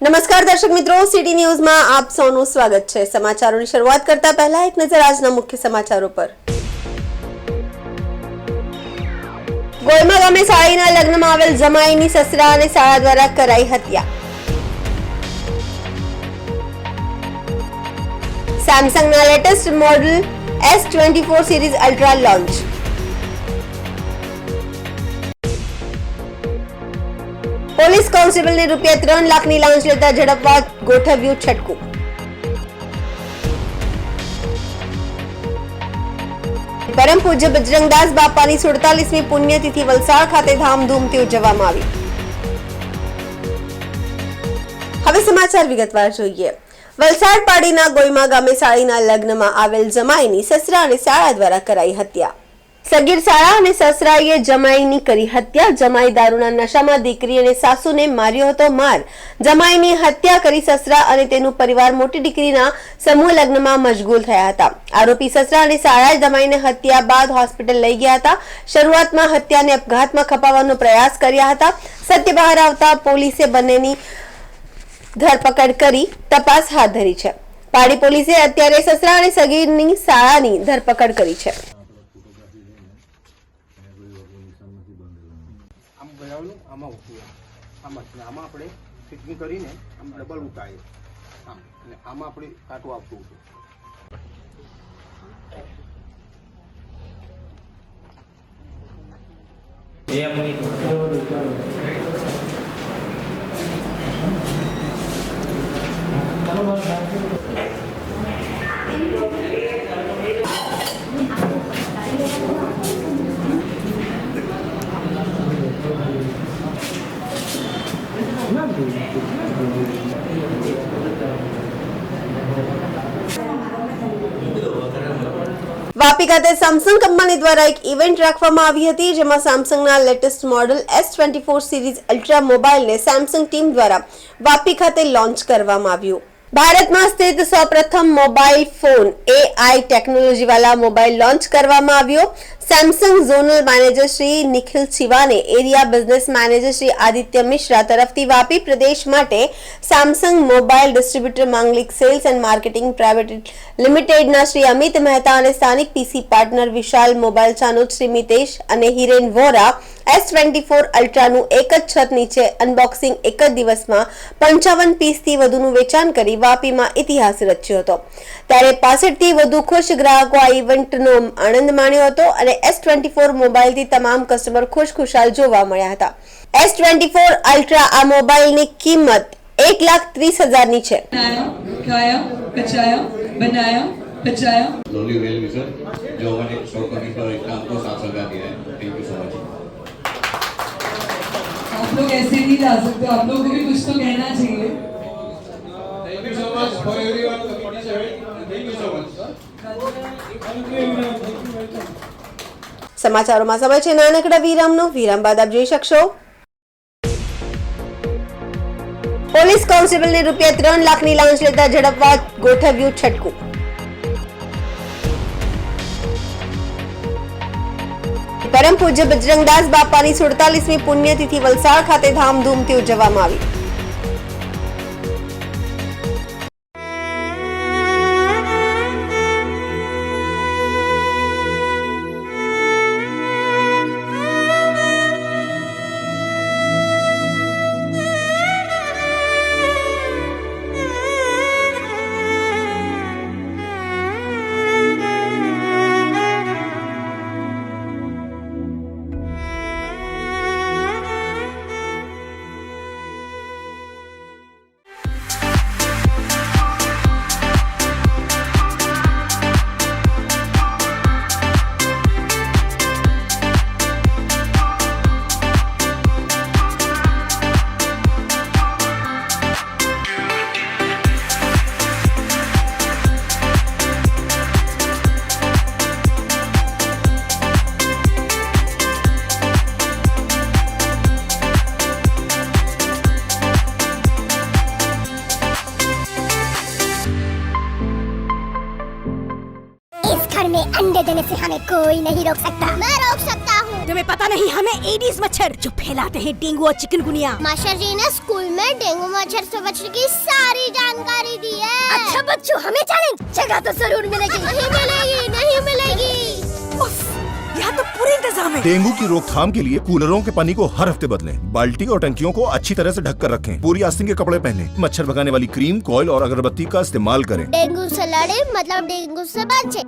નમસ્કાર દર્શક મિત્રો, સિટી ન્યૂઝમાં આપ સૌનું સ્વાગત છે। સમાચારોની શરૂઆત કરતા પહેલા એક નજર આજના મુખ્ય સમાચારો પર। ગોયમા ગામે સાળીના લગ્નમાં આવેલ જમાઈની સસરા અને સાળા દ્વારા કરાઈ હત્યા। સેમસંગના latest model S24 series ultra launch. Police કોન્સ્ટેબલને ₹3 લાખની લાંચ લેતા ઝડપવા ગોઠવ્યું છટકું। પરમ પૂજ્ય બજરંગદાસ બાપાની 47મી પુણ્યતિથિ વલસાડ ખાતે ધામધૂમથી ઉજવવામાં આવી। હવે સમાચાર વિગતવાર જોઈએ। વલસાડ પાડીના ગોયમા ગામે સાળીના લગ્નમાં આવેલ જમાઈની સસરા અને સાળા દ્વારા કરાઈ હત્યા। સગીર સાળા અને સસરાએ જમાઈની કરી હત્યા। જમાઈ દારૂના નશામાં દીકરી અને સાસુને માર્યો હતો માર। જમાઈની હત્યા કરી સસરા અને તેનું પરિવાર મોટી દીકરીના સમૂહ લગ્નમાં મશગુલ થયા હતા। આરોપી સસરા અને સાળાએ જમાઈને હત્યા બાદ હોસ્પિટલ લઈ ગયા હતા। શરૂઆતમાં હત્યાને અપઘાતમાં ખપાવવાનો પ્રયાસ કર્યા હતા। સત્ય બહાર આવતા પોલીસે બંનેની ધરપકડ કરી તપાસ હાથ ધરી છે। પાડી પોલીસે અત્યારે સસરા અને સગીરની સાળાની ધરપકડ કરી છે। આમાં આપણે ફિટિંગ કરીને આમ ડબલ ઉતારીએ આમ અને આમાં આપણે કાટું આપતું હતું। વાપી ખાતે સેમસંગ કંપની દ્વારા એક ઇવેન્ટ રાખવામાં આવી હતી, જેમાં સેમસંગના latest model S24 series ultra મોબાઈલને સેમસંગ ટીમ દ્વારા વાપી ખાતે લોન્ચ કરવામાં આવ્યું। ભારતમાં સ્થિત સૌપ્રથમ મોબાઈલ ફોન AI ટેકનોલોજી વાળા મોબાઈલ લોન્ચ કરવામાં આવ્યો। Samsung zonal manager Shri Nikhil Shivane, area business manager Shri Aditya Mishra તરફથી વાપી પ્રદેશ માટે Samsung mobile distributor Mangalik sales and marketing private લિમિટેડના શ્રી અમિત મહેતા અને સ્થાનિક PC partner Vishal mobile Chanod Shri Mitesh અને હિરેન વોરા S24 અલ્ટ્રાનું એક જ છત નીચે અનબોક્સિંગ એક જ દિવસમાં 55 પીસથી વધુનું વેચાણ કરી વાપીમાં ઇતિહાસ રચ્યો હતો। ત્યારે 65થી વધુ ખુશ ગ્રાહકો આ ઇવેન્ટનો આનંદ માણ્યો હતો અને S24 મોબાઈલથી તમામ કસ્ટમર ખુશખુશાલ જોવા મળ્યા હતા। S24 અલ્ટ્રા આ મોબાઈલની કિંમત 1,30,000ની છે। Slowly well sir, जो हमारे शॉप करने का काम को साथ लगा दिया है। Thank you so much. आप लोग ऐसे नहीं जा सकते, आप लोगों को भी कुछ तो कहना चाहिए। Thank you so much for everyone. Thank you so much. સમાચારોમાં સમય છે નાનકડા વિરામનો। વિરામ બાદ આપ જોઈ શકશો। પોલીસ કોન્સ્ટેબલને ₹3 લાખની લાંચ લેતા ઝડપવા ગોઠવ્યું છટકું। પરમ પૂજ્ય બજરંગદાસ બાપાની 47મી પુણ્યતિથિ વલસાડ ખાતે ધામધૂમથી ઉજવવામાં આવી। घर में अंडे देने से हमें कोई नहीं रोक सकता। मैं रोक सकता हूँ। तुम्हें पता नहीं हमें एडीज मच्छर जो फैलाते हैं डेंगू और चिकनगुनिया। मास्टर जी ने स्कूल में डेंगू मच्छर से बचने की सारी जानकारी दी है। अच्छा बच्चों, हमें चैलेंज जगह तो जरूर मिलेगी। नहीं मिलेगी, नहीं मिलेगी। यहाँ तो पूरे इंतजाम है। डेंगू की रोकथाम के लिए कूलरों के पानी को हर हफ्ते बदलें। बाल्टी और टंकियों को अच्छी तरह से ढककर रखें। पूरी आस्तीन के कपड़े पहनें। मच्छर भगाने वाली क्रीम, कॉइल और अगरबत्ती का इस्तेमाल करें। डेंगू से लड़े मतलब डेंगू से बचे।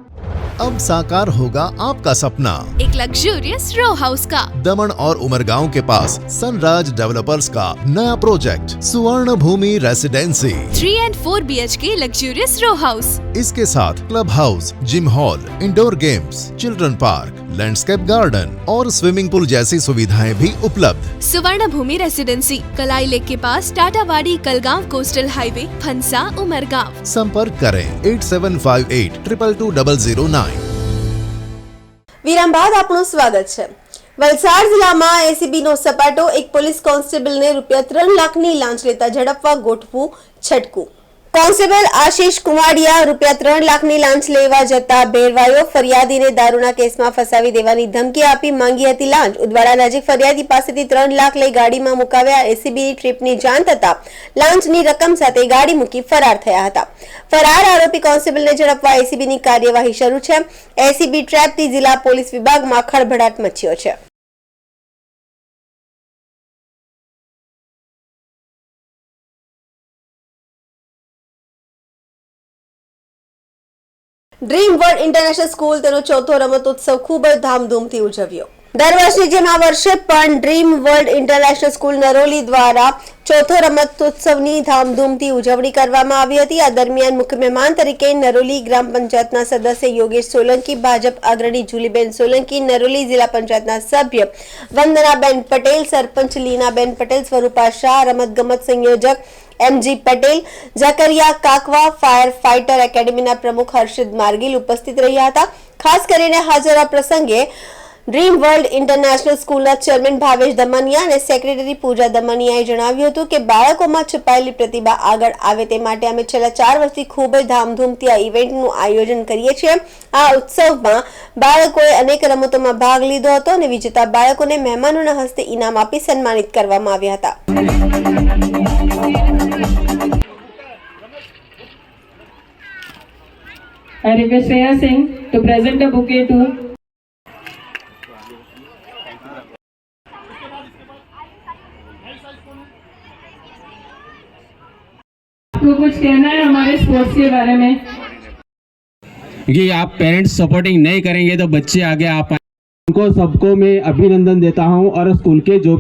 अब साकार होगा आपका सपना, एक लग्जूरियस रो हाउस का। दमन और उमरगांव के पास सनराज डेवलपर्स का नया project Suvarna Bhoomi residency 3 and 4 BHK luxurious row house. इसके साथ club house, gym hall, indoor games, children park, landscape garden और स्विमिंग पूल जैसी सुविधाएं भी उपलब्ध। सुवर्ण भूमि रेसिडेंसी, कलाई लेक के पास, टाटावाड़ी, कलगांव कोस्टल हाईवे, फंसा, उमरगांव। संपर्क करें 8758 222 009। વિરામ બાદ આપનું સ્વાગત છે। વલસાડ જિલ્લામાં એસીબીનો સપાટો, એક પોલીસ કોન્સ્ટેબલને ₹3 લાખની લાંચ લેતા ઝડપવા ગોઠવું છટકું। કોન્સ્ટેબલ આશીષ કુમાડિયા ₹3 લાખની લાંચ લેવા જતા ભેરવાયો। ફરિયાદીને દારૂના કેસમાં ફસાવી દેવાની ધમકી આપી માંગી હતી લાંચ। ઉદવાડા નજીક ફરિયાદી પાસેથી 3 લાખ લઈ ગાડીમાં મુકાવ્યા। એસીબીની ટ્રીપની જાણ થતા લાંચની રકમ સાથે ગાડી મૂકી ફરાર થયા હતા। ફરાર આરોપી કોન્સ્ટેબલને ઝડપવા એસીબીની કાર્યવાહી શરૂ છે। એસીબી ટ્રેપથી જિલ્લા પોલીસ વિભાગમાં ખળભળાટ મચ્યો છે। ડ્રીમ વર્લ્ડ ઇન્ટરનેશનલ સ્કૂલ તેનો ચોથો રમતોત્સવ ખૂબ જ ધામધૂમથી ઉજવ્યો। દર વર્ષની જેમ આ વર્ષે પણ dream world international school Naroli દ્વારા ચોથો રમતોત્સવની ધામધૂમથી ઉજવણી કરવામાં આવી હતી। આ દરમિયાન મુખ્ય મહેમાન તરીકે નરોલી ગ્રામ પંચાયતના સદસ્ય યોગેશ સોલંકી, ભાજપ અગ્રણી જુલીબેન સોલંકી, નરોલી જિલ્લા પંચાયતના સભ્ય વંદનાબેન પટેલ, સરપંચ લીનાબેન પટેલ, સ્વરૂપા શાહ, રમતગમત સંયોજક MG Patel, Zakariya Kakwa, fire fighter એકેડમીના પ્રમુખ હર્ષદ માર્ગીલ ઉપસ્થિત રહ્યા હતા। ખાસ કરીને હાજર આ પ્રસંગે ડ્રીમ વર્લ્ડ ઇન્ટરનેશનલ સ્કૂલના ચેરમેન ભાવેશ દમનિયા અને સેક્રેટરી પૂજા દમનિયાએ જણાવ્યું હતું કે બાળકોમાં છુપાયેલી પ્રતિભા આગળ આવે તે માટે અમે છેલ્લા 4 વર્ષથી ખૂબ જ ધામધૂમથી આ ઇવેન્ટનું આયોજન કરીએ છીએ। આ ઉત્સવમાં બાળકોએ અનેક રમતોમાં ભાગ લીધો હતો અને વિજેતા બાળકોને મહેમાનોના હસ્તે ઇનામ આપી સન્માનિત કરવામાં આવ્યા હતા। I request Shreya Singh to present a bouquet to आपको कुछ कहना है हमारे स्पोर्ट्स के बारे में? क्योंकि आप पेरेंट्स सपोर्टिंग नहीं करेंगे तो बच्चे आगे आ पाए। उनको सबको मैं अभिनंदन देता हूं और स्कूल के जो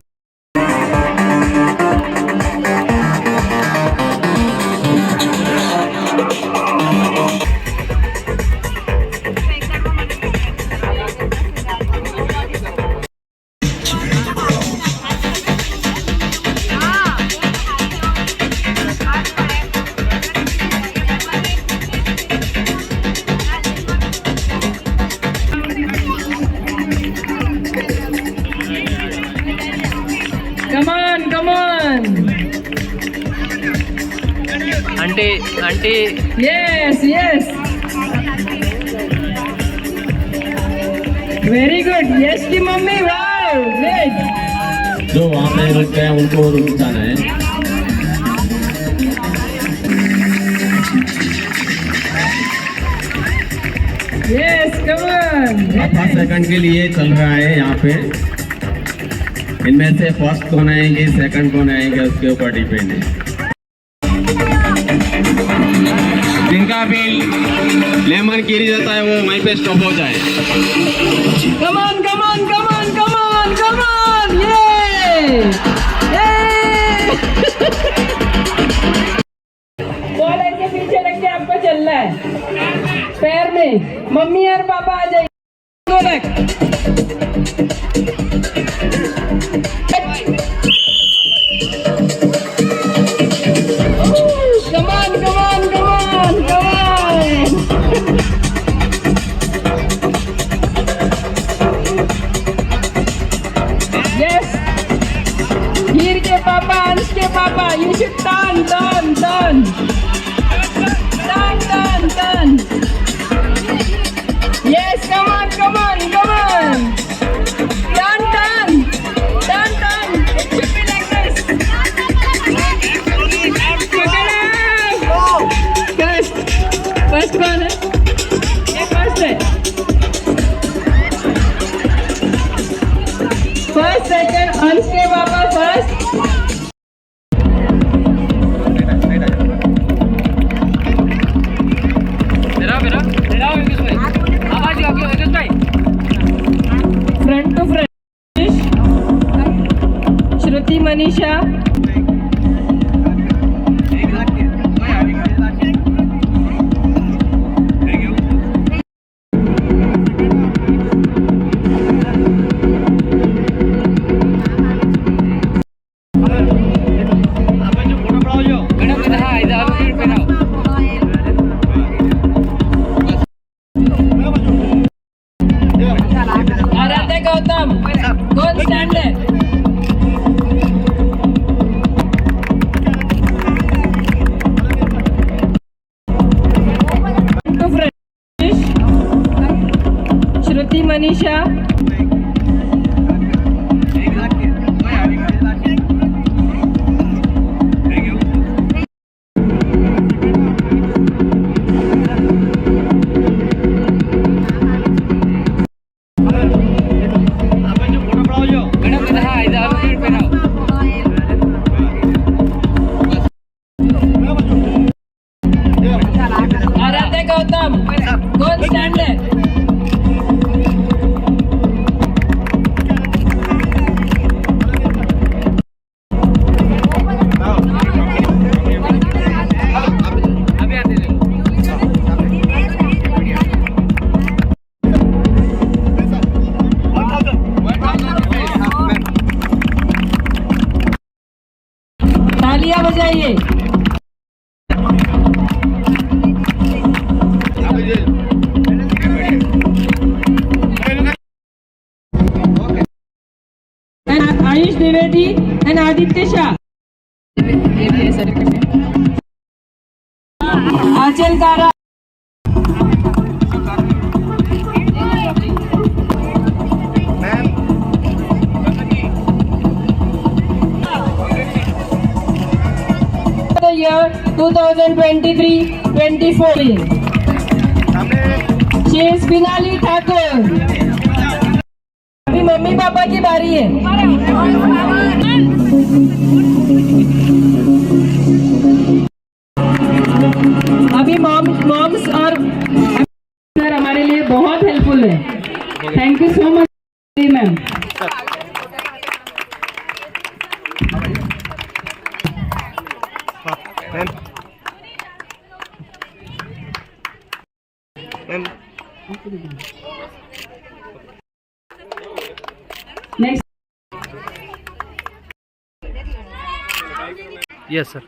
Come on, come on. Aunty Yes, yes. Very good. Yes की मम्मी, wow, great. जो वहाँ पे रुकते हैं उनको रुक जाना है। Yes, come on. First second के लिए चल रहा है यहाँ पे। इनमें से फर्स्ट कौन आएंगे, सेकंड कौन आएंगे, उसके ऊपर डिपेंड है। जिनका भी लेमन गिरी जाता है वो वहीं पे स्टॉप हो जाए। Come on, come on, come on, come on, come on. Yay! Yay! Ball ऐसे पीछे रख के आपको चलना है पैर में। मम्मी और पापा आ जाइए। Come on, come on, come on, come on. Yes. Here ke papa, Ansh ke papa. You should turn, turn, turn. Turn, turn, turn. Yes, come on, come on, come on. Turn. Manisha Aradhya Gautam gold standard Shruti Manisha Aradhya Gautam gold standard तालियां बजाइए। Ayush Dwivedi and Aditya Shah. Anchal Kara year 2023-24 शेष बिनाली ठाकुर। अभी mummy papa की बारी है। अभी moms और sir हमारे लिए बहुत हेल्पफुल है। Thank you so much ma'am. Next yes sir.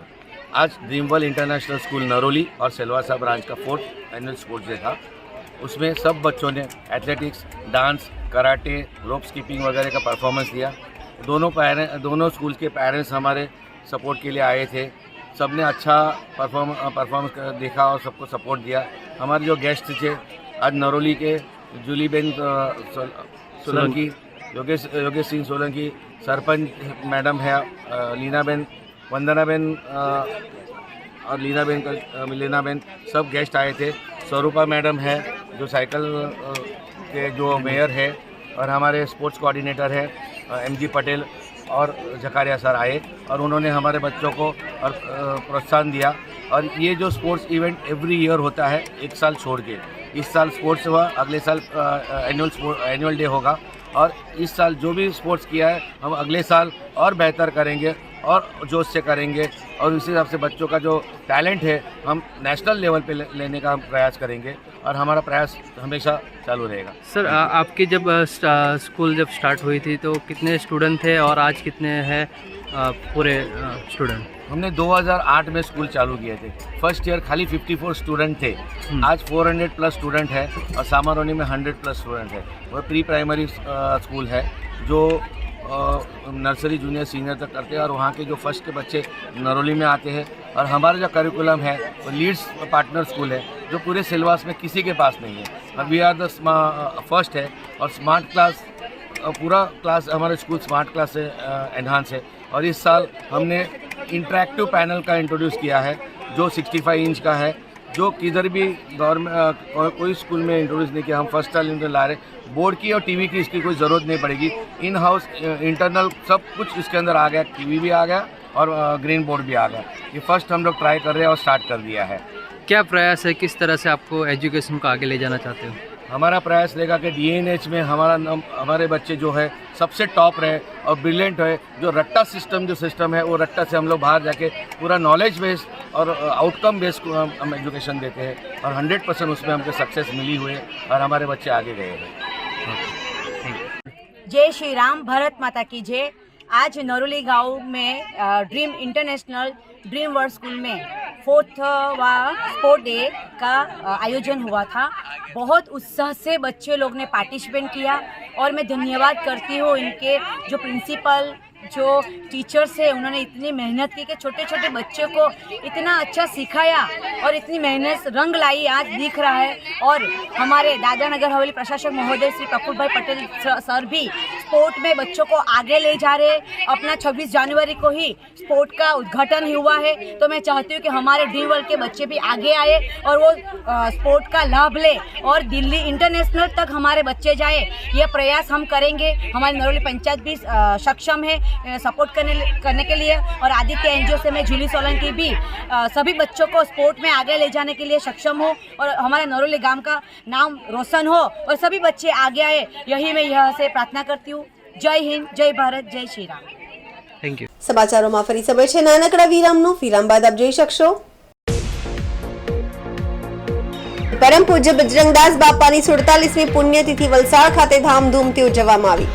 आज dream world international school Naroli और सिलवासा ब्रांच का 4th एनुअल स्पोर्ट्स डे था। उसमें सब बच्चों ने एथलेटिक्स, डांस, कराटे, रोप स्कीपिंग वगैरह का परफॉर्मेंस दिया। दोनों स्कूल के पेरेंट्स हमारे सपोर्ट के लिए आए थे। सब ने अच्छा परफॉर्मेंस देखा और सबको सपोर्ट दिया। हमारे जो गेस्ट थे आज नरोली के जूलीबेन सोलंकी, योगेश सिंह सोलंकी, सरपंच मैडम है लीनाबेन, वंदनाबेन और लीनाबेन सब गेस्ट आए थे। स्वरूपा मैडम है जो साइकिल के जो मेयर है, और हमारे स्पोर्ट्स कोऑर्डिनेटर है MG पटेल और झकारिया सर आए और उन्होंने हमारे बच्चों को और प्रोत्साहन दिया। और ये जो स्पोर्ट्स इवेंट एवरी ईयर होता है, एक साल छोड़ के, इस साल स्पोर्ट्स हुआ, अगले साल एनुअल डे होगा। और इस साल जो भी स्पोर्ट्स किया है हम अगले साल और बेहतर करेंगे और जोश से करेंगे, और उसी हिसाब से बच्चों का जो टैलेंट है हम नेशनल लेवल पे लेने का हम प्रयास करेंगे, और हमारा प्रयास हमेशा चालू रहेगा। सर आपकी जब स्कूल जब स्टार्ट हुई थी तो कितने स्टूडेंट थे और आज कितने हैं पूरे स्टूडेंट? हमने 2008 में स्कूल चालू किए थे। फर्स्ट ईयर खाली 54 स्टूडेंट थे। आज 400 प्लस स्टूडेंट है और सामारोनी में 100 प्लस स्टूडेंट है। वह प्री प्राइमरी स्कूल है जो नर्सरी, जूनियर, सीनियर तक करते हैं, और वहाँ के जो फर्स्ट के बच्चे नरोली में आते हैं। और हमारा जो करिकुलम है वो लीड्स पार्टनर स्कूल है जो पूरे सिलवास में किसी के पास नहीं है। वी आर द फर्स्ट है, और स्मार्ट क्लास पूरा क्लास हमारे स्कूल स्मार्ट क्लास से एनहांस है। और इस साल हमने इंटरेक्टिव पैनल का इंट्रोड्यूस किया है जो 65 इंच का है, जो किधर भी गवर्नमेंट कोई स्कूल में इंट्रोड्यूस नहीं किया। हम फर्स्ट टाइम इनको ला रहे। बोर्ड की और टीवी की इसकी कोई ज़रूरत नहीं पड़ेगी। इन हाउस इंटरनल सब कुछ इसके अंदर आ गया, टीवी भी आ गया और ग्रीन बोर्ड भी आ गया। ये फर्स्ट हम लोग ट्राई कर रहे हैं और स्टार्ट कर दिया है। क्या प्रयास है, किस तरह से आपको एजुकेशन को आगे ले जाना चाहते हो? हमारा प्रयास रहेगा कि डीएनएच में हमारे बच्चे जो है सबसे टॉप रहे और ब्रिलियंट है। जो रट्टा सिस्टम है वो रट्टा से हम लोग बाहर जाके पूरा नॉलेज बेस्ड और आउटकम बेस्ड हम एजुकेशन देते हैं और 100% उसमें हमको सक्सेस मिली हुई है और हमारे बच्चे आगे गए हैं। जय श्री राम, भारत माता की जय। आज नरोली गांव में dream international dream world school में 4th स्पोर्ट डे का आयोजन हुआ था। बहुत उत्साह से बच्चे लोग ने पार्टिसिपेट किया और मैं धन्यवाद करती हूँ इनके जो प्रिंसिपल जो टीचर्स है, उन्होंने इतनी मेहनत की कि छोटे छोटे बच्चों को इतना अच्छा सिखाया और इतनी मेहनत रंग लाई आज दिख रहा है। और हमारे दादरा नगर हवेली प्रशासक महोदय श्री प्रफुल्ल भाई पटेल सर भी स्पोर्ट में बच्चों को आगे ले जा रहे हैं। अपना 26 जनवरी को ही स्पोर्ट का उद्घाटन हुआ है, तो मैं चाहती हूँ कि हमारे ड्रीम वर्ल्ड के बच्चे भी आगे आए और वो स्पोर्ट का लाभ ले और दिल्ली इंटरनेशनल तक हमारे बच्चे जाए। ये प्रयास हम करेंगे। हमारी नरोली पंचायत भी सक्षम है सपोर्ट करने के लिए और आदित्य एनजीओ से मैं जूली सोलंकी भी सभी बच्चों को स्पोर्ट में आगे ले जाने के लिए सक्षम हो और हमारे नरोली गांव का नाम रोशन हो और सभी बच्चे आगे आए, यही मैं यहाँ से प्रार्थना करती हूँ। जय हिंद, जय भारत, जय श्री राम। Thank you. સમાચારોમાં ફરી સમય છે નાનકડા વિરામનો। વિરામ બાદ આપ જોઈ શકશો પરમ પૂજ્ય બજરંગદાસ બાપાની 47મી પુણ્યતિથિ વલસાડ ખાતે ધામધૂમથી ઉજવવામાં આવી।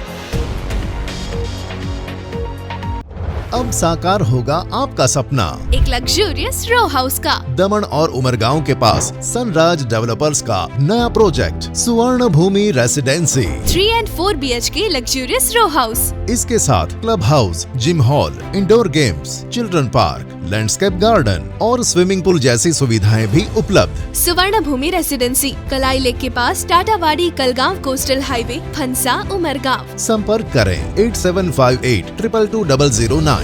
अब साकार होगा आपका सपना। एक लग्जूरियस रो हाउस का। दमन और उमरगांव के पास सनराज डेवलपर्स का नया project Suvarna Bhoomi residency 3 and 4 BHK luxurious row house. इसके साथ club house, gym hall, indoor games, children park, landscape garden और स्विमिंग पूल जैसी सुविधाएं भी उपलब्ध। सुवर्ण भूमि रेसिडेंसी कलाई लेक के पास टाटावाड़ी कलगांव कोस्टल हाईवे फंसा उमरगांव। संपर्क करें 8758 222 009।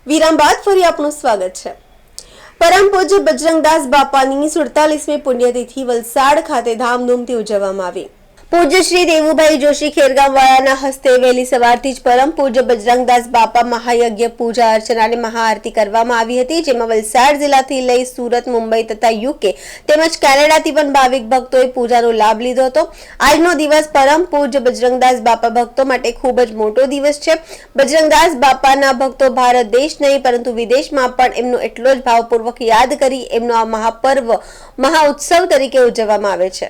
વિરામ બાદ ફરી આપનું સ્વાગત છે। પરમ પૂજ્ય બજરંગદાસ બાપાની 47મી પુણ્યતિથિ વલસાડ ખાતે ધામધૂમથી ઉજવવામાં આવી। પૂજ્ય શ્રી દેવુભાઈ જોશી ખેરગામ વાળાના હસ્તે વહેલી સવારથી જ પરમ પૂજ્ય બજરંગદાસ બાપા મહાયજ્ઞ પૂજા અર્ચના અને મહાઆરતી કરવામાં આવી હતી, જેમાં વલસાડ જિલ્લાથી લઈ સુરત, મુંબઈ તથા યુકે તેમજ કેનેડાથી પણ ભાવિક ભક્તોએ પૂજાનો લાભ લીધો હતો। આજનો દિવસ પરમ પૂજ્ય બજરંગદાસ બાપા ભક્તો માટે ખૂબ જ મોટો દિવસ છે। બજરંગદાસ બાપાના ભક્તો ભારત દેશ નહીં પરંતુ વિદેશમાં પણ એમનો એટલો જ ભાવપૂર્વક યાદ કરી એમનો આ મહાપર્વ મહાઉત્સવ તરીકે ઉજવવામાં આવે છે।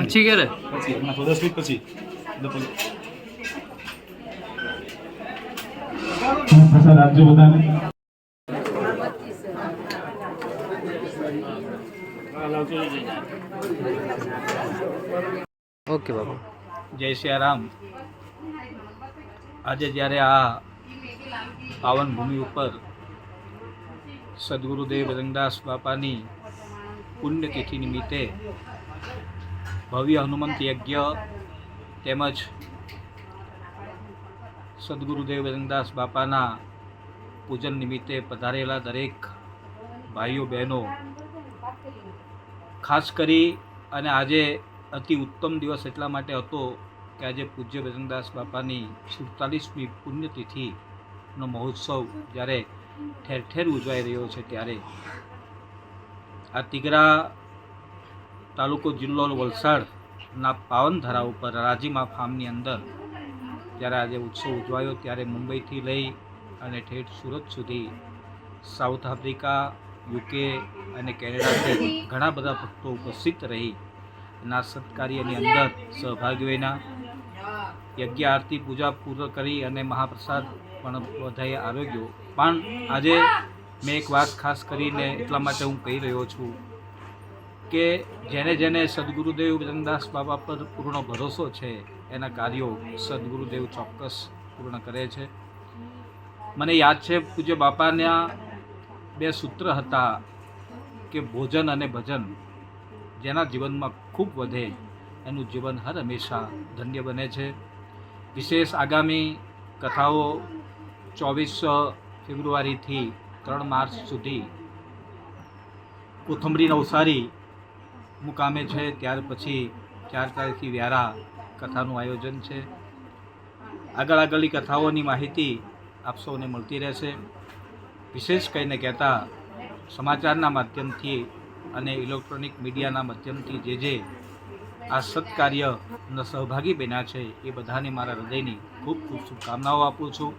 अच्छी कह रहे ओके बाबा જય સિયારામ। આજે જ્યારે આ પાવન ભૂમિ ઉપર સદગુરુદેવ બજરંગદાસ બાપાની પુણ્યતિથિ નિમિત્તે ભવ્ય હનુમંત યજ્ઞ તેમજ સદગુરુદેવ બજરંગદાસ બાપાના પૂજન નિમિત્તે પધારેલા દરેક ભાઈઓ બહેનો, ખાસ કરી અને આજે અતિ ઉત્તમ દિવસ એટલા માટે હતો કે આજે પૂજ્ય બજરંગદાસ બાપાની 47મી પુણ્યતિથિનો મહોત્સવ જ્યારે ઠેર ઠેર ઉજવાઈ રહ્યો છે, ત્યારે આ તિગરા તાલુકો જિલ્લો વલસાડના પાવનધરા ઉપર રાજીમા ફાર્મની અંદર જ્યારે આજે ઉત્સવ ઉજવાયો, ત્યારે મુંબઈથી લઈ અને ઠેઠ સુરત સુધી, સાઉથ આફ્રિકા, યુકે અને કેનેડાથી ઘણા બધા ભક્તો ઉપસ્થિત રહી ના સત્કાર્યની અંદર સહભાગીઓના યજ્ઞ આરતી પૂજા પૂર્ણ કરી અને મહાપ્રસાદ પણ બધાએ આરોગ્યો। પણ આજે મેં એક વાત ખાસ કરીને એટલા માટે હું કહી રહ્યો છું કે જેને જેને સદગુરુદેવ બજરંગદાસ બાબા પર પૂર્ણ ભરોસો છે એના કાર્યો સદગુરુદેવ ચોક્કસ પૂર્ણ કરે છે। મને યાદ છે પૂજ્ય બાપાના 2 સૂત્ર હતા કે ભોજન અને ભજન। જેના જીવનમાં ખૂબ વધે એનું જીવન હર હંમેશા ધન્ય બને છે। વિશેષ આગામી કથાઓ 24 ફેબ્રુઆરીથી 3 માર્ચ સુધી કોથંબડી નવસારી મુકામે છે, ત્યાર પછી 4 તારીખથી વ્યારા કથાનું આયોજન છે। આગળની કથાઓની માહિતી આપ સૌને મળતી રહેશે। વિશેષ કહીને કહેતા સમાચારના માધ્યમથી અને ઇલેક્ટ્રોનિક મીડિયાના માધ્યમથી જે આ સત્કાર્યના સહભાગી બન્યા છે એ બધાને મારા હૃદયની ખૂબ ખૂબ શુભકામનાઓ આપું છું।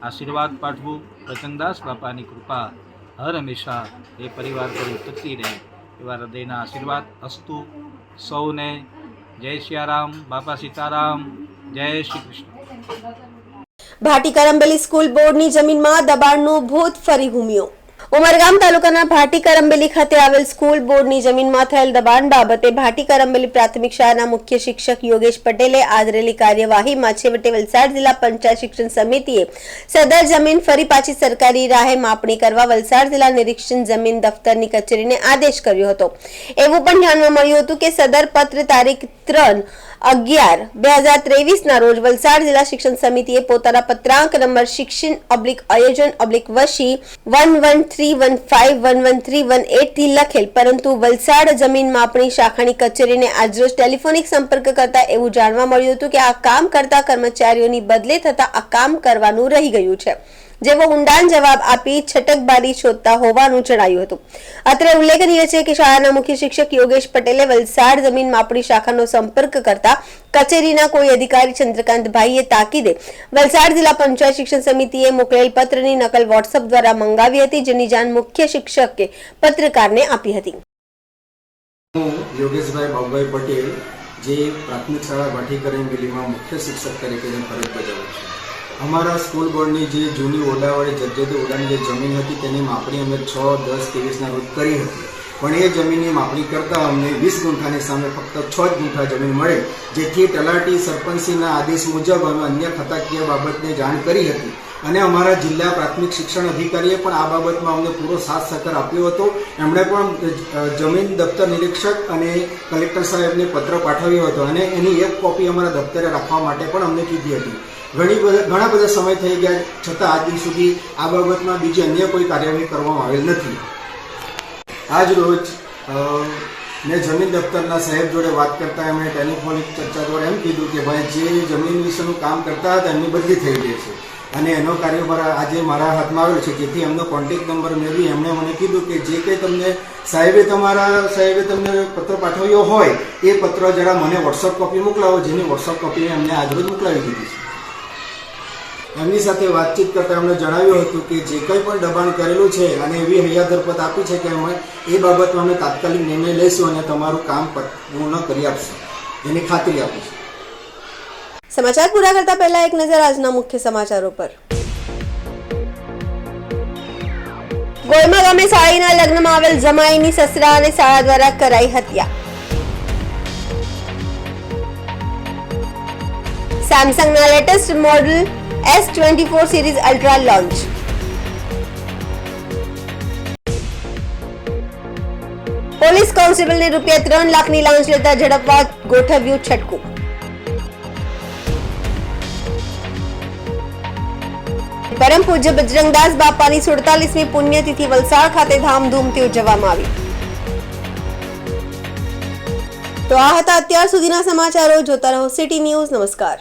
આશીર્વાદ પાઠવું। બજરંગદાસ બાપાની કૃપા હર હંમેશા એ પરિવાર પર ઉતરતી રહે એવા હૃદયના આશીર્વાદ અસ્તુ। સૌને જય સિયારામ, બાપા સીતારામ, જય શ્રી કૃષ્ણ। ભાટી કરંબેલી સ્કૂલ બોર્ડની જમીનમાં દબાણનું ભૂત ફરી ઘૂમ્યું। ઉમરગામ તાલુકાના ભાટી કરંબેલી ખાતે આવેલ સ્કૂલ બોર્ડની જમીનમાં થયેલ દબાણ બાબતે ભાટી કરંબેલી પ્રાથમિક શાળાના મુખ્ય શિક્ષક યોગેશ પટેલે આદરેલી કાર્યવાહીમાં છેવટે વલસાડ જિલ્લા પંચાયત શિક્ષણ સમિતિએ સદર જમીન ફરી પાછી સરકારી રાહે માપણી કરવા વલસાડ જિલ્લા નિરીક્ષણ જમીન દફતરની કચેરીને આદેશ કર્યો હતો। એવું પણ જાણવા મળ્યું હતું કે સદર પત્ર તારીખ 3/11/2023 રોજ વલસાડ જિલ્લા શિક્ષણ સમિતિએ પોતાના પત્રાંક નંબર શિક્ષણ/આયોજન/વશી 11315113118 થી લખેલ, પરંતુ વલસાડ જમીન માપણી શાખાની કચેરીને આજરોજ ટેલિફોનિક સંપર્ક કરતા એવું જાણવા મળ્યું હતું કે આ કામ કરતા કર્મચારીઓની બદલે થતા આ કામ કરવાનું રહી ગયું છે, જેવો ઊંડાણ જવાબ આપી છટકબારી શોધતા હોવાનું જણાયું હતું। અત્રે ઉલ્લેખનીય છે કે શાળાના મુખ્ય શિક્ષક યોગેશ પટેલે વલસાડ જમીન માપણી શાખાનો સંપર્ક કરતા કચેરીના કોઈ અધિકારી ચંદ્રકાંતભાઈએ તાકીદે વલસાડ જિલ્લા પંચાયત શિક્ષણ સમિતિએ મોકલેલ પત્રની નકલ વોટ્સએપ દ્વારા મંગાવી હતી, જેની જાણ મુખ્ય શિક્ષકે પત્રકારને આપી હતી। યોગેશભાઈ બાબુભાઈ પટેલ જે પ્રાથમિક શાળા ભાટીકરણ મિલીમાં મુખ્ય શિક્ષક તરીકેની ફરજ બજાવું છું. અમારા સ્કૂલ બોર્ડની જે જૂની ઓરડાવાળી જર્જરિત ઓરડાની જે જમીન હતી તેની માપણી અમે 6, 10, 23ના રોજ કરી હતી. પણ એ જમીનની માપણી કરતાં અમને 20 ગુંઠાની સામે ફક્ત 6 જ ગુંઠા જમીન મળે, જેથી તલાટી સરપંચના આદેશ મુજબ અમે અન્ય ખાતાકીય બાબતને જાણ કરી હતી અને અમારા જિલ્લા પ્રાથમિક શિક્ષણ અધિકારીએ પણ આ બાબતમાં અમને પૂરો સાથ સહકાર આપ્યો હતો. એમણે પણ જમીન દફતર નિરીક્ષક અને કલેક્ટર સાહેબને પત્ર પાઠવ્યો હતો અને એની એક કોપી અમારા દફતરે રાખવા માટે પણ અમને કીધી હતી. ઘણા બધા સમય થઈ ગયા છતાં આજ દિન સુધી આ બાબતમાં બીજી અન્ય કોઈ કાર્યવાહી કરવામાં આવેલ નથી. આજ રોજ મેં જમીન દફતરના સાહેબ જોડે વાત કરતા એમણે ટેલિફોનિક ચર્ચા દ્વારા એમ કીધું કે ભાઈ જે જમીન વિશેનું કામ કરતા હતા એમની બદલી થઈ ગઈ છે અને એનો કાર્યભાર આજે મારા હાથમાં આવેલો છે. જેથી એમનો કોન્ટેક્ટ નંબર મેળવી એમણે મને કીધું કે જે કંઈ તમને સાહેબે તમને પત્ર પાઠવ્યો હોય એ પત્ર જરા મને વોટ્સઅપ કોપી મોકલાવો, જેની વોટ્સઅપ કોપી એમને આજરોજ મોકલાવી દીધી છે. એમની સાથે વાતચીત કરતાં એમણે જણાવ્યું હતું કે જે કંઈ પણ દબાણ કરેલું છે અને એવી હૈયાદરપત આપી છે કે અમે એ બાબતમાં અમે તાત્કાલિક નિર્ણય લઈશું અને તમારું કામ પૂર્ણ કરી આપશું, એની ખાતરી આપીશું. સમાચાર પૂરા કરતા પહેલા એક નજર આજના મુખ્ય સમાચારો પર. ગોયમા ગામે સાળીના લગ્નમાં આવેલ જમાઈની સસરા અને સાળા દ્વારા કરાઈ હત્યા. સેમસંગના latest model S24 series ultra launch. Police કોન્સ્ટેબલને ₹3 લાખની લાંચ લેતા ઝડપવા ગોઠવ્યું છટકું. પરમ પૂજ્ય બજરંગદાસ બાપાની 47મી પુણ્યતિથિ વલસાડ ખાતે ધામધૂમથી ઉજવવામાં આવી. તો આ હતા અત્યાર સુધીના સમાચારો. જોતા રહો સિટી ન્યૂઝ. નમસ્કાર.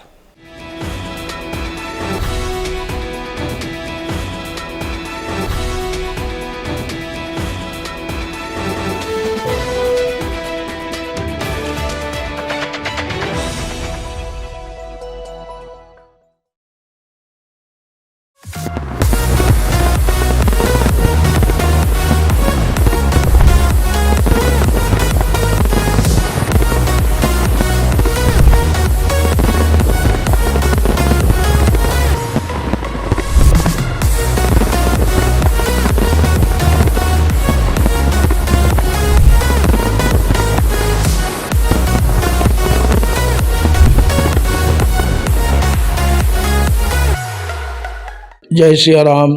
જય Siyaram.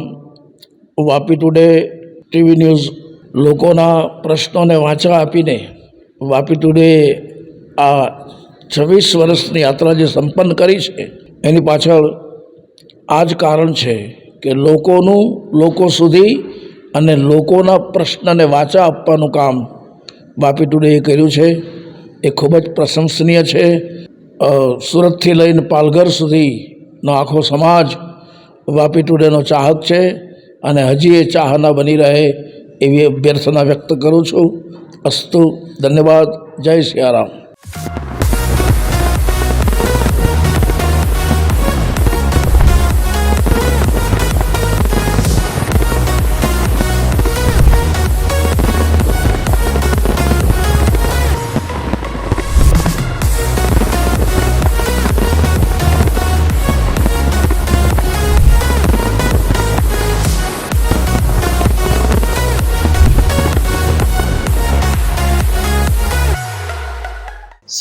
Vapi today TV news લોકોના પ્રશ્નોને વાંચા આપીને વાપી ટુડે આ 26 વર્ષની યાત્રા જે સંપન્ન કરી છે એની પાછળ આ જ કારણ છે કે લોકો સુધી અને લોકોના પ્રશ્નને વાંચા આપવાનું કામ વાપી ટુડેએ કર્યું છે. એ ખૂબ જ પ્રશંસનીય છે. સુરતથી લઈને પાલઘર સુધીનો આખો સમાજ વાપી ટુડેનો ચાહક છે અને હજી એ ચાહના બની રહે એવી અભ્યર્થના વ્યક્ત કરું છું. અસ્તુ. ધન્યવાદ. જય સિયારામ.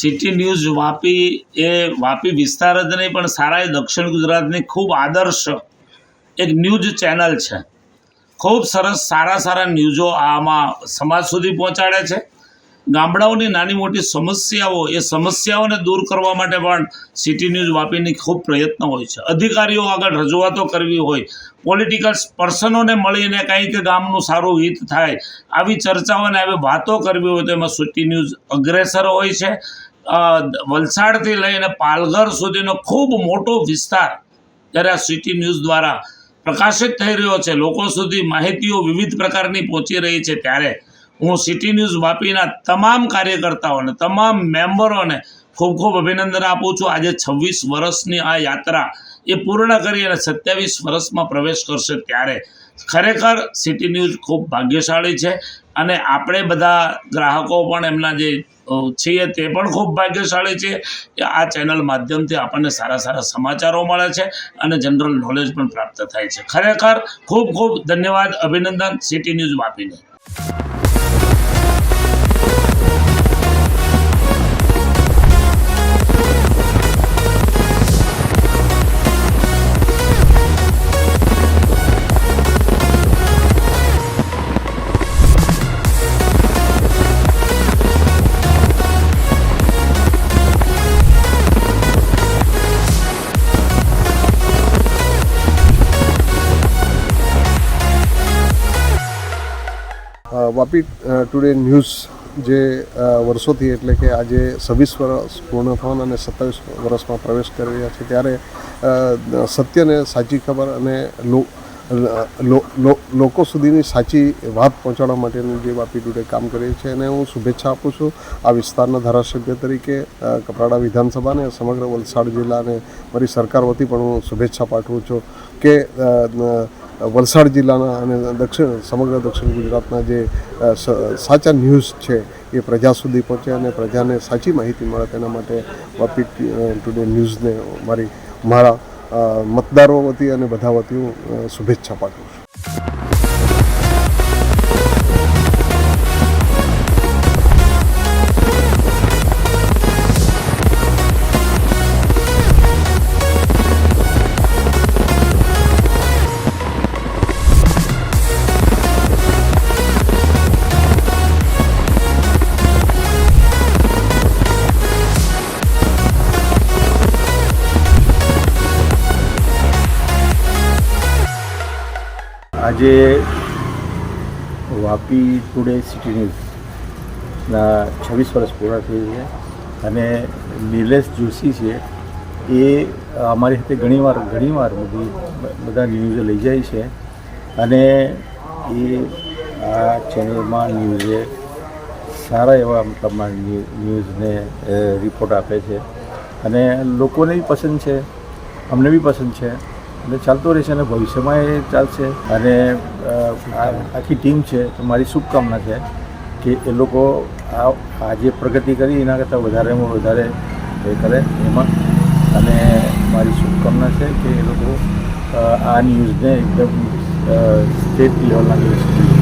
સિટી ન્યૂઝ વાપી એ વાપી વિસ્તાર જ નહીં પણ સારા દક્ષિણ ગુજરાતની ખૂબ આદર્શ એક ન્યૂઝ ચેનલ છે. ખૂબ સરસ સારા ન્યૂઝો આમાં સમાજ સુધી પહોંચાડે છે. ગામડાઓની નાની મોટી સમસ્યાઓ એ સમસ્યાઓને દૂર કરવા માટે પણ સિટી ન્યૂઝ વાપીની ખૂબ પ્રયત્ન હોય છે. અધિકારીઓ આગળ રજૂઆતો કરવી હોય, પોલિટિકલ પર્સનોને મળીને કંઈક ગામનું સારું હિત થાય, આવી ચર્ચાઓને આવી વાતો કરવી હોય તો એમાં સિટી ન્યૂઝ અગ્રેસર હોય છે. વલસાડથી લઈને પાલઘર સુધીનો ખૂબ મોટો વિસ્તાર જ્યારે આ સિટી ન્યૂઝ દ્વારા પ્રકાશિત થઈ રહ્યો છે, લોકો સુધી માહિતીઓ વિવિધ પ્રકારની પહોંચી રહી છે, ત્યારે હું સિટી ન્યૂઝ વાપીના તમામ કાર્યકર્તાઓને, તમામ મેમ્બરોને ખૂબ ખૂબ અભિનંદન આપું છું. આજે 26 વર્ષની આ યાત્રા એ પૂર્ણ કરી અને 27 વર્ષમાં પ્રવેશ કરશે ત્યારે ખરેખર સિટી ન્યૂઝ ખૂબ ભાગ્યશાળી છે અને આપણે બધા ગ્રાહકો પણ એમના જે છીએ તે પણ ખૂબ ભાગ્યશાળી છે કે આ ચેનલ માધ્યમથી આપણને સારા સારા સમાચારો મળે છે અને જનરલ નોલેજ પણ પ્રાપ્ત થાય છે. ખરેખર ખૂબ ખૂબ ધન્યવાદ, અભિનંદન સિટી ન્યૂઝ વાપીને. વાપી ટુડે ન્યૂઝ જે વર્ષોથી એટલે કે આજે 26 વર્ષ પૂર્ણ થવાના અને 27 વર્ષમાં પ્રવેશ કરી રહ્યા છે ત્યારે સત્યને સાચી ખબર અને લોકો સુધીની સાચી વાત પહોંચાડવા માટેનું જે વાપી ટુડે કામ કરે છે એને હું શુભેચ્છા આપું છું. આ વિસ્તારના ધારાસભ્ય તરીકે કપરાડા વિધાનસભાને સમગ્ર વલસાડ જિલ્લાને મારી સરકાર વતી પણ હું શુભેચ્છા પાઠવું છું કે વલસાડ જિલ્લાના અને સમગ્ર દક્ષિણ ગુજરાતના જે સાચા ન્યૂઝ છે એ પ્રજા સુધી પહોંચે અને પ્રજાને સાચી માહિતી મળે તેના માટે વાપી ટુડે ન્યૂઝને મારા મતદારો વતી અને બધા વતી હું શુભેચ્છા પાઠવું છું. આજે વાપી ટુડે સિટી ન્યૂઝના 26 વર્ષ પૂરા થઈ છે અને નિલેશ જોશી છે એ અમારી સાથે ઘણીવાર બધા ન્યૂઝ લઈ જાય છે અને એ આ ચેનલમાં ન્યૂઝે સારા એવા મતલબમાં ન્યૂઝને રિપોર્ટ આપે છે અને લોકોને બી પસંદ છે, અમને બી પસંદ છે એટલે ચાલતો રહેશે અને ભવિષ્યમાં એ ચાલશે. અને આખી ટીમ છે તો મારી શુભકામના છે કે એ લોકો આ જે પ્રગતિ કરી એના કરતાં વધારેમાં વધારે એ કરે એમાં, અને મારી શુભકામના છે કે એ લોકો આ ન્યૂઝને એકદમ સ્ટેટ લેવલના ન્યૂઝ જોઈએ.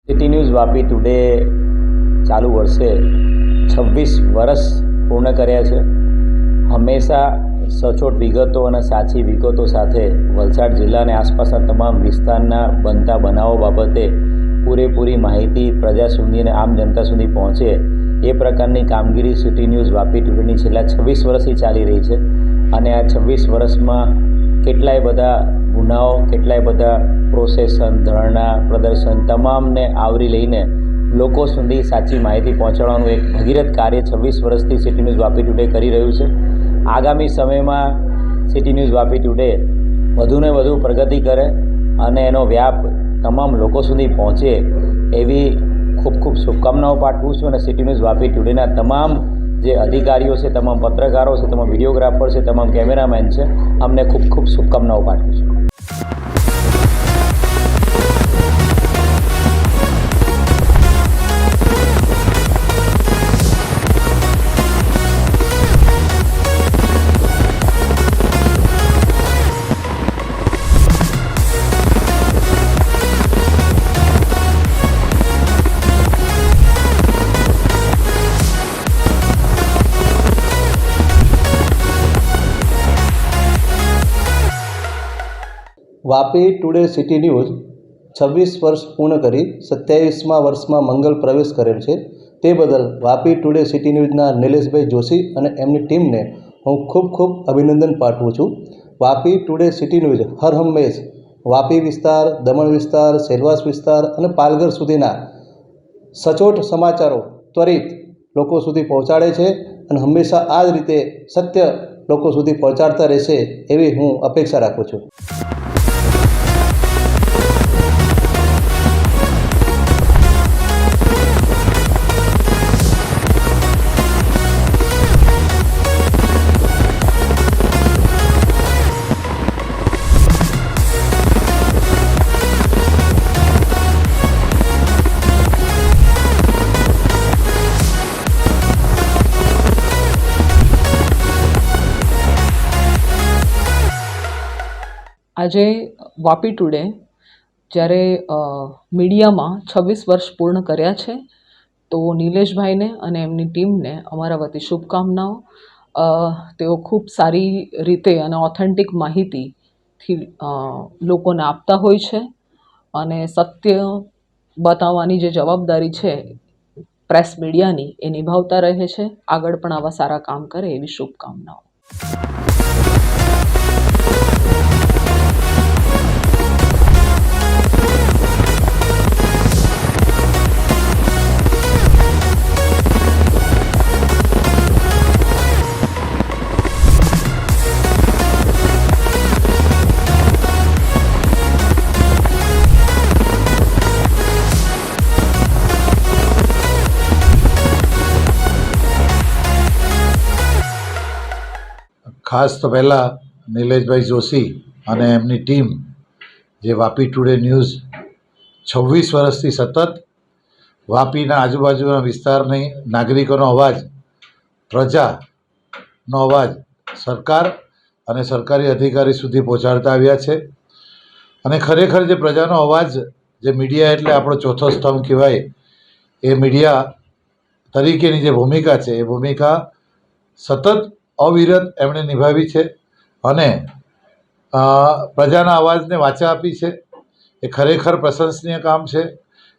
સિટી ન્યૂઝ વાપી ટુડે ચાલુ વર્ષે 26 વર્ષ પૂર્ણ કર્યા છે. હંમેશા સચોટ વિગતો અને સાચી વિગતો સાથે વલસાડ જિલ્લા અને આસપાસના તમામ વિસ્તારના બનતા બનાવો બાબતે પૂરેપૂરી માહિતી પ્રજા સુધી અને આમ જનતા સુધી પહોંચે એ પ્રકારની કામગીરી સિટી ન્યૂઝ વાપી ટુડેની છેલ્લા 26 વર્ષથી ચાલી રહી છે. અને આ 26 વર્ષમાં કેટલાય બધા ગુનાઓ, કેટલાય બધા પ્રોસેસન, ધરણા, પ્રદર્શન તમામને આવરી લઈને લોકો સુધી સાચી માહિતી પહોંચાડવાનું એક ભગીરથ કાર્ય 26 વર્ષથી સિટી ન્યૂઝ વાપી ટુડે કરી રહ્યું છે. આગામી સમયમાં સિટી ન્યૂઝ વાપી ટુડે વધુને વધુ પ્રગતિ કરે અને એનો વ્યાપ તમામ લોકો સુધી પહોંચે એવી ખૂબ ખૂબ શુભકામનાઓ પાઠવું છું. અને સિટી ન્યૂઝ વાપી ટુડેના તમામ જે અધિકારીઓ છે, તમામ પત્રકારો છે, તમામ વિડીયોગ્રાફર છે, તમામ કેમેરામેન છે, અમને ખૂબ ખૂબ શુભકામનાઓ પાઠવું છું. વાપી ટુડે સિટી ન્યૂઝ 26 વર્ષ પૂર્ણ કરી 27મા વર્ષમાં મંગલ પ્રવેશ કરેલ છે. તે બદલ વાપી ટુડે સિટી ન્યૂઝના નિલેશભાઈ જોશી અને એમની ટીમને હું ખૂબ ખૂબ અભિનંદન પાઠવું છું. વાપી ટુડે સિટી ન્યૂઝ હર હંમેશ વાપી વિસ્તાર, દમણ વિસ્તાર, સેલવાસ વિસ્તાર અને પાલઘર સુધીના સચોટ સમાચારો ત્વરિત લોકો સુધી પહોંચાડે છે અને હંમેશા આ જ રીતે સત્ય લોકો સુધી પહોંચાડતા રહેશે એવી હું અપેક્ષા રાખું છું. આજે વાપી ટુડે જ્યારે મીડિયામાં 26 વર્ષ પૂર્ણ કર્યા છે તો નિલેશભાઈને અને એમની ટીમને અમારા વતી શુભકામનાઓ. તેઓ ખૂબ સારી રીતે અને ઓથેન્ટિક માહિતીથી લોકોને આપતા હોય છે અને સત્ય બતાવવાની જે જવાબદારી છે પ્રેસ મીડિયાની એ નિભાવતા રહે છે. આગળ પણ આવા સારા કામ કરે એવી શુભકામનાઓ. ખાસ તો પહેલાં નિલેશભાઈ જોશી અને એમની ટીમ જે વાપી ટુડે ન્યૂઝ 26 વર્ષથી સતત વાપીના આજુબાજુના વિસ્તારની નાગરિકોનો અવાજ, પ્રજાનો અવાજ સરકાર અને સરકારી અધિકારી સુધી પહોંચાડતા આવ્યા છે. અને ખરેખર જે પ્રજાનો અવાજ, જે મીડિયા એટલે આપણો ચોથો સ્તંભ કહેવાય, એ મીડિયા તરીકેની જે ભૂમિકા છે એ ભૂમિકા સતત અવિરત એમણે નિભાવી છે અને પ્રજાના અવાજને વાચા આપી છે. એ ખરેખર પ્રશંસનીય કામ છે.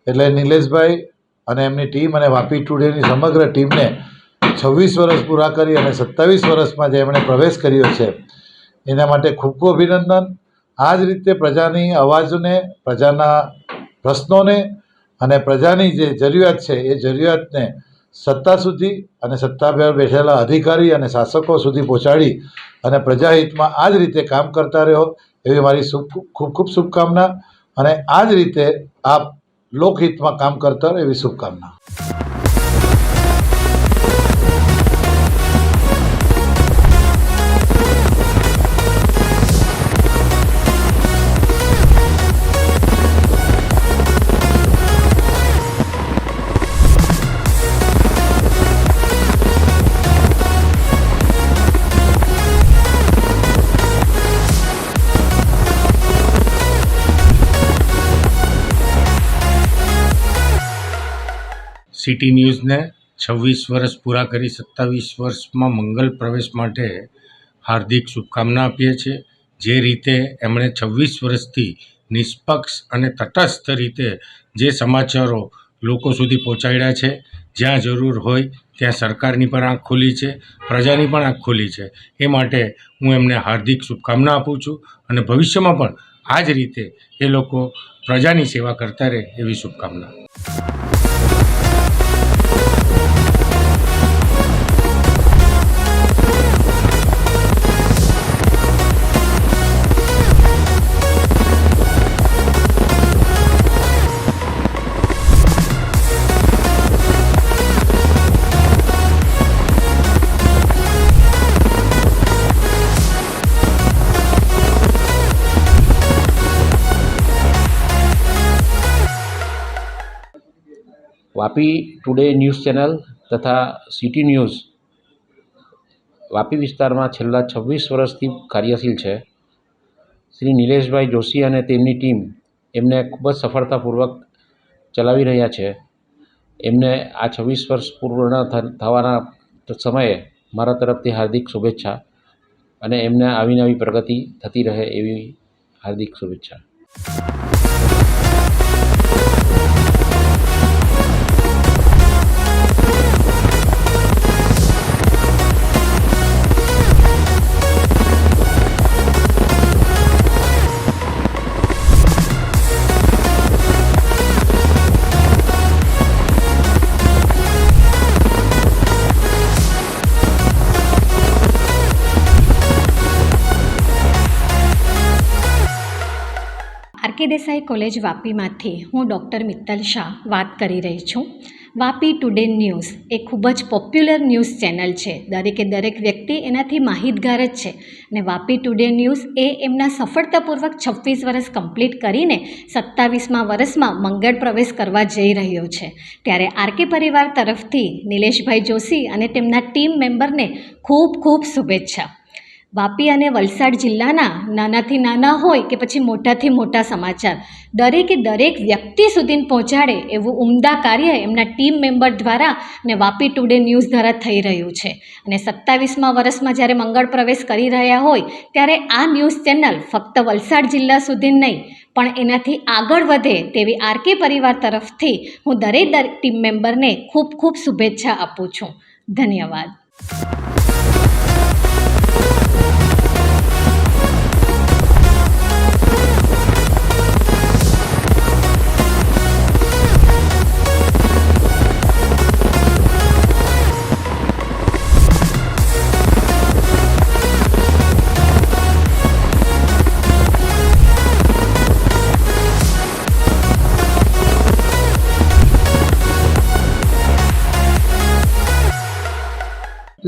એટલે નિલેશભાઈ અને એમની ટીમ અને વાપી ટુડેની સમગ્ર ટીમને 26 વર્ષ પૂરા કરી અને 27 વર્ષમાં જે એમણે પ્રવેશ કર્યો છે એના માટે ખૂબ ખૂબ અભિનંદન. આ જ રીતે પ્રજાની અવાજને, પ્રજાના પ્રશ્નોને અને પ્રજાની જે જરૂરિયાત છે એ જરૂરિયાતને સત્તા સુધી અને સત્તા પર બેઠેલા અધિકારી અને શાસકો સુધી પહોંચાડી અને પ્રજાહિતમાં આ જ રીતે કામ કરતા રહ્યો એવી મારી ખૂબ ખૂબ શુભકામના. અને આ જ રીતે આપ લોકહિતમાં કામ કરતા રહો એવી શુભકામના. સિટી ન્યૂઝને 26 વર્ષ પૂરા કરી 27 વર્ષમાં મંગલ પ્રવેશ માટે હાર્દિક શુભકામના આપીએ છીએ. જે રીતે એમણે 26 વર્ષથી નિષ્પક્ષ અને તટસ્થ રીતે જે સમાચારો લોકો સુધી પહોંચાડ્યા છે, જ્યાં જરૂર હોય ત્યાં સરકારની પણ આંખ ખુલી છે, પ્રજાની પણ આંખ ખુલી છે. એ માટે હું એમને હાર્દિક શુભકામના આપું છું અને ભવિષ્યમાં પણ આ જ રીતે એ લોકો પ્રજાની સેવા કરતા રહે એવી શુભકામના. વાપી ટુડે ન્યૂઝ ચેનલ તથા સિટી ન્યૂઝ વાપી વિસ્તારમાં છેલ્લા 26 વર્ષથી કાર્યશીલ છે. શ્રી નિલેશભાઈ જોશી અને તેમની ટીમ એમને ખૂબ જ સફળતાપૂર્વક ચલાવી રહ્યા છે. એમને આ 26 વર્ષ પૂર્ણ થવાના સમયે મારા તરફથી હાર્દિક શુભેચ્છા અને એમને આવી નવી પ્રગતિ થતી રહે એવી હાર્દિક શુભેચ્છા. દેસાઈ કોલેજ વાપીમાંથી હું ડૉક્ટર મિત્તલ શાહ વાત કરી રહી છું. વાપી ટુડે ન્યૂઝ એ ખૂબ જ પોપ્યુલર ન્યૂઝ ચેનલ છે. દરેક વ્યક્તિ એનાથી માહિતગાર જ છે. અને વાપી ટુડે ન્યૂઝ એ એમના સફળતાપૂર્વક 26 વર્ષ કમ્પ્લીટ કરીને 27મા વર્ષમાં મંગળ પ્રવેશ કરવા જઈ રહ્યો છે. ત્યારે આરકે પરિવાર તરફથી નિલેશભાઈ જોશી અને તેમના ટીમ મેમ્બરને ખૂબ ખૂબ શુભેચ્છા. વાપી અને વલસાડ જિલ્લાના નાનાથી નાના હોય કે પછી મોટાથી મોટા સમાચાર દરેક વ્યક્તિ સુધી પહોંચાડે એવું ઉમદા કાર્ય એમના ટીમ મેમ્બર દ્વારા અને વાપી ટુડે ન્યૂઝ દ્વારા થઈ રહ્યું છે. અને 27મા વર્ષમાં જ્યારે મંગળ પ્રવેશ કરી રહ્યા હોય ત્યારે આ ન્યૂઝ ચેનલ ફક્ત વલસાડ જિલ્લા સુધી નહીં પણ એનાથી આગળ વધે તેવી આરકે પરિવાર તરફથી હું દરેક ટીમ મેમ્બરને ખૂબ ખૂબ શુભેચ્છા આપું છું. ધન્યવાદ.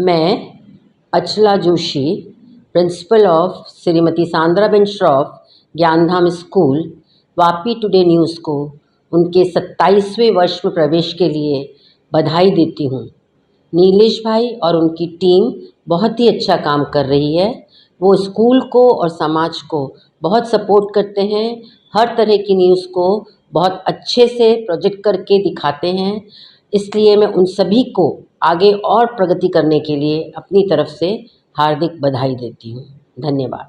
मैं Achala Joshi, principal of Shrimati Sandraben Shroff Gyandham school Vapi today news को उनके 27वें वर्ष में प्रवेश के लिए बधाई देती हूँ. नीलेश भाई और उनकी टीम बहुत ही अच्छा काम कर रही है. वो स्कूल को और समाज को बहुत सपोर्ट करते हैं. हर तरह की न्यूज़ को बहुत अच्छे से प्रोजेक्ट करके दिखाते हैं. इसलिए मैं उन सभी को आगे और प्रगति करने के लिए अपनी तरफ से हार्दिक बधाई देती हूँ. धन्यवाद.